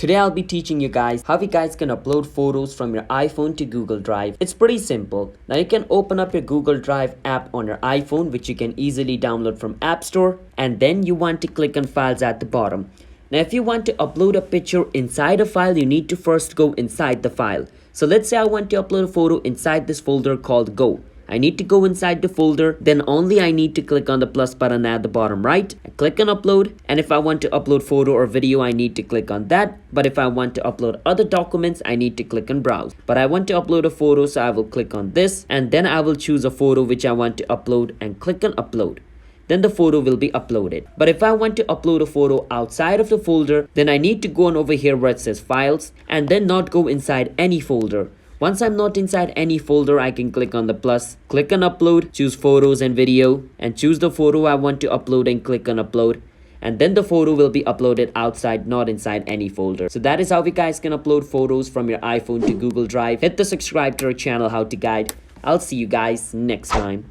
Today I'll be teaching you guys how you guys can upload photos from your iPhone to Google Drive. It's pretty simple. Now you can open up your Google Drive app on your iPhone, which you can easily download from App Store, and then you want to click on Files at the bottom. Now if you want to upload a picture inside a file, you need to first go inside the file. So let's say I want to upload a photo inside this folder called Go. I need to go inside the folder, then only I need to click on the plus button at the bottom right. I click on upload, and if I want to upload photo or video, I need to click on that. But if I want to upload other documents, I need to click on browse. But I want to upload a photo, so I will click on this, and then I will choose a photo which I want to upload and click on upload. Then the photo will be uploaded. But if I want to upload a photo outside of the folder, then I need to go on over here where it says files and then not go inside any folder. Once I'm not inside any folder, I can click on the plus, click on upload, choose photos and video, and choose the photo I want to upload and click on upload. And then the photo will be uploaded outside, not inside any folder. So that is how you guys can upload photos from your iPhone to Google Drive. Hit the subscribe to our channel, How to Guide. I'll see you guys next time.